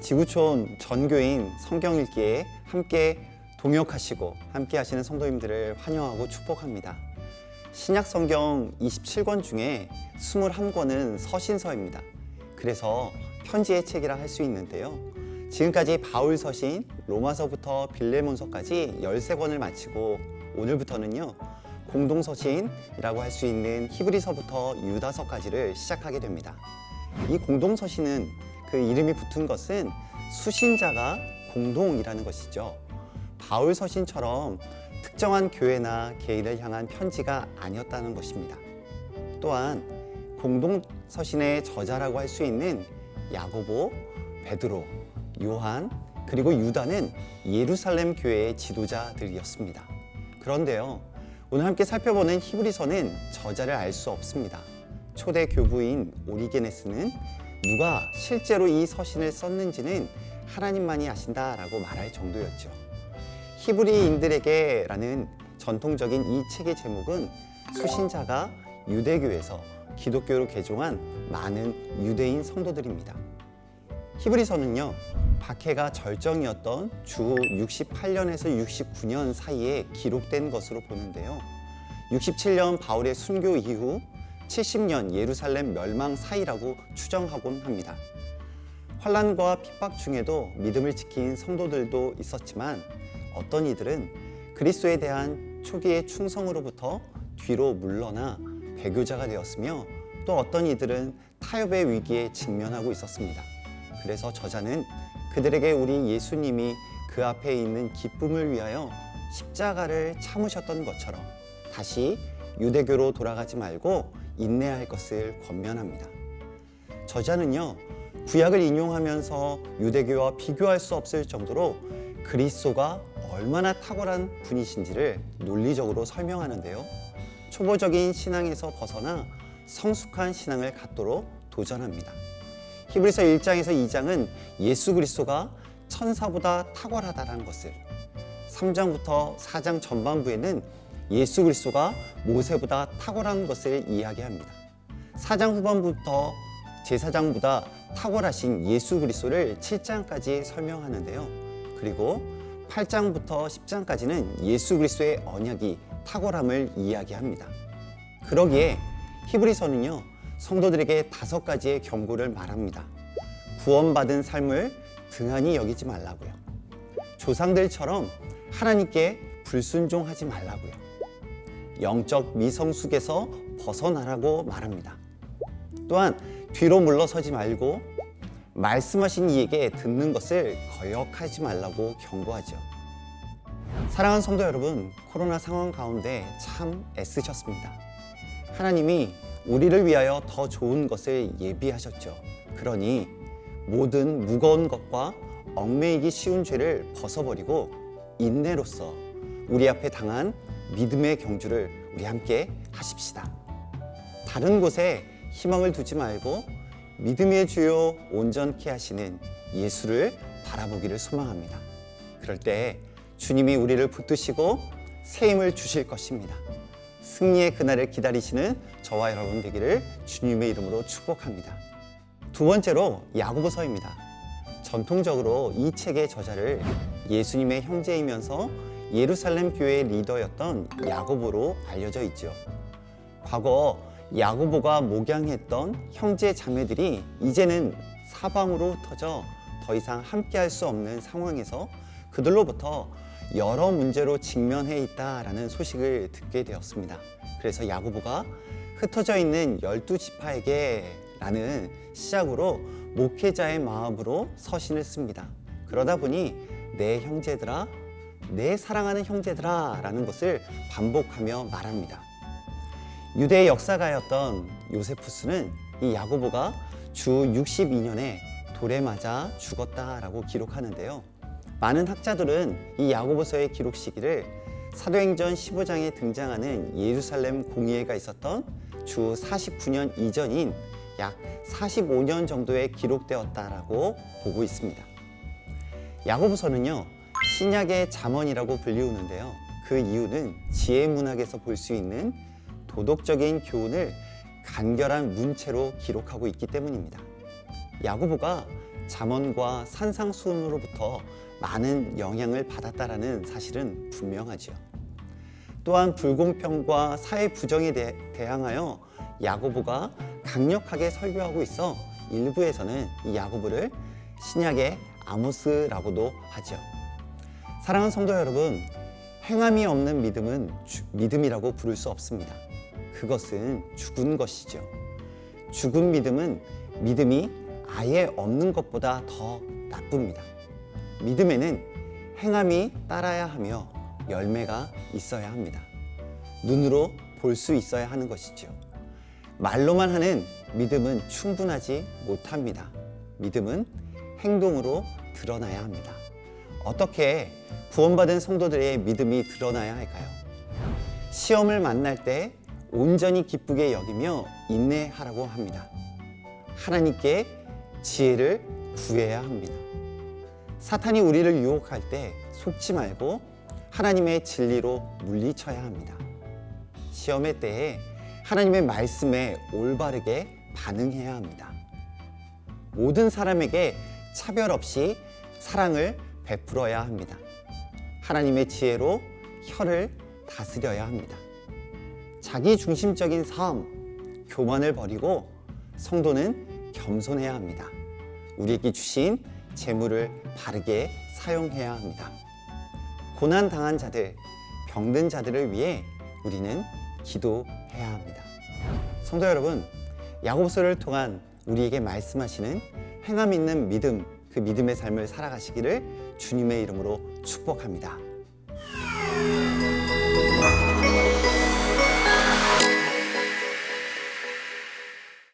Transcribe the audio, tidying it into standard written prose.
지구촌 전교인 성경 읽기에 함께 동역하시고 함께 하시는 성도님들을 환영하고 축복합니다. 신약 성경 27권 중에 21권은 서신서입니다. 그래서 편지의 책이라 할 수 있는데요. 지금까지 바울 서신, 로마서부터 빌레몬서까지 13권을 마치고 오늘부터는요, 공동서신이라고 할 수 있는 히브리서부터 유다서까지를 시작하게 됩니다. 이 공동서신은 그 이름이 붙은 것은 수신자가 공동이라는 것이죠. 바울 서신처럼 특정한 교회나 개인을 향한 편지가 아니었다는 것입니다. 또한 공동서신의 저자라고 할 수 있는 야고보, 베드로, 요한, 그리고 유다는 예루살렘 교회의 지도자들이었습니다. 그런데요, 오늘 함께 살펴보는 히브리서는 저자를 알 수 없습니다. 초대 교부인 오리게네스는 누가 실제로 이 서신을 썼는지는 하나님만이 아신다라고 말할 정도였죠. 히브리인들에게라는 전통적인 이 책의 제목은 수신자가 유대교에서 기독교로 개종한 많은 유대인 성도들입니다. 히브리서는요, 박해가 절정이었던 주 68년에서 69년 사이에 기록된 것으로 보는데요. 67년 바울의 순교 이후 70년 예루살렘 멸망 사이라고 추정하곤 합니다. 환난과 핍박 중에도 믿음을 지킨 성도들도 있었지만 어떤 이들은 그리스도에 대한 초기의 충성으로부터 뒤로 물러나 배교자가 되었으며 또 어떤 이들은 타협의 위기에 직면하고 있었습니다. 그래서 저자는 그들에게 우리 예수님이 그 앞에 있는 기쁨을 위하여 십자가를 참으셨던 것처럼 다시 유대교로 돌아가지 말고 인내할 것을 권면합니다. 저자는요, 구약을 인용하면서 유대교와 비교할 수 없을 정도로 그리스도가 얼마나 탁월한 분이신지를 논리적으로 설명하는데요. 초보적인 신앙에서 벗어나 성숙한 신앙을 갖도록 도전합니다. 히브리서 1장에서 2장은 예수 그리스도가 천사보다 탁월하다는 것을, 3장부터 4장 전반부에는 예수 그리스도가 모세보다 탁월한 것을 이야기합니다. 4장 후반부터 제사장보다 탁월하신 예수 그리스도를 7장까지 설명하는데요. 그리고 8장부터 10장까지는 예수 그리스도의 언약이 탁월함을 이야기합니다. 그러기에 히브리서는요, 성도들에게 5가지의 경고를 말합니다. 구원받은 삶을 등한히 여기지 말라고요. 조상들처럼 하나님께 불순종하지 말라고요. 영적 미성숙에서 벗어나라고 말합니다. 또한 뒤로 물러서지 말고 말씀하신 이에게 듣는 것을 거역하지 말라고 경고하죠. 사랑하는 성도 여러분, 코로나 상황 가운데 참 애쓰셨습니다. 하나님이 우리를 위하여 더 좋은 것을 예비하셨죠. 그러니 모든 무거운 것과 얽매이기 쉬운 죄를 벗어버리고 인내로써 우리 앞에 당한 믿음의 경주를 우리 함께 하십시다. 다른 곳에 희망을 두지 말고 믿음의 주요 온전케 하시는 예수를 바라보기를 소망합니다. 그럴 때 주님이 우리를 붙드시고 새 힘을 주실 것입니다. 승리의 그날을 기다리시는 저와 여러분 되기를 주님의 이름으로 축복합니다. 두 번째로 야고보서입니다. 전통적으로 이 책의 저자를 예수님의 형제이면서 예루살렘 교회의 리더였던 야고보로 알려져 있죠. 과거 야고보가 목양했던 형제 자매들이 이제는 사방으로 흩어져 더 이상 함께할 수 없는 상황에서 그들로부터 여러 문제로 직면해 있다라는 소식을 듣게 되었습니다. 그래서 야고보가 흩어져 있는 12지파에게 라는 시작으로 목회자의 마음으로 서신을 씁니다. 그러다 보니 내 형제들아, 내 사랑하는 형제들아 라는 것을 반복하며 말합니다. 유대의 역사가였던 요세푸스는 이 야고보가 주 62년에 돌에 맞아 죽었다라고 기록하는데요. 많은 학자들은 이 야고보서의 기록 시기를 사도행전 15장에 등장하는 예루살렘 공의회가 있었던 주 49년 이전인 약 45년 정도에 기록되었다라고 보고 있습니다. 야고보서는요, 신약의 잠언이라고 불리우는데요. 그 이유는 지혜 문학에서 볼 수 있는 도덕적인 교훈을 간결한 문체로 기록하고 있기 때문입니다. 야고보가 잠언과 산상수훈으로부터 많은 영향을 받았다라는 사실은 분명하지요. 또한 불공평과 사회 부정에 대항하여 야고보가 강력하게 설교하고 있어 일부에서는 이 야고보를 신약의 아모스라고도 하죠. 사랑하는 성도 여러분, 행함이 없는 믿음은 믿음이라고 부를 수 없습니다. 그것은 죽은 것이죠. 죽은 믿음은 믿음이 아예 없는 것보다 더 나쁩니다. 믿음에는 행함이 따라야 하며 열매가 있어야 합니다. 눈으로 볼 수 있어야 하는 것이죠. 말로만 하는 믿음은 충분하지 못합니다. 믿음은 행동으로 드러나야 합니다. 어떻게 구원받은 성도들의 믿음이 드러나야 할까요? 시험을 만날 때 온전히 기쁘게 여기며 인내하라고 합니다. 하나님께 지혜를 구해야 합니다. 사탄이 우리를 유혹할 때 속지 말고 하나님의 진리로 물리쳐야 합니다. 시험의 때에 하나님의 말씀에 올바르게 반응해야 합니다. 모든 사람에게 차별 없이 사랑을 베풀어야 합니다. 하나님의 지혜로 혀를 다스려야 합니다. 자기 중심적인 삶, 교만을 버리고 성도는 겸손해야 합니다. 우리에게 주신 재물을 바르게 사용해야 합니다. 고난 당한 자들, 병든 자들을 위해 우리는 기도해야 합니다. 성도 여러분, 야고보서를 통한 우리에게 말씀하시는 행함 있는 믿음, 그 믿음의 삶을 살아가시기를 주님의 이름으로 축복합니다.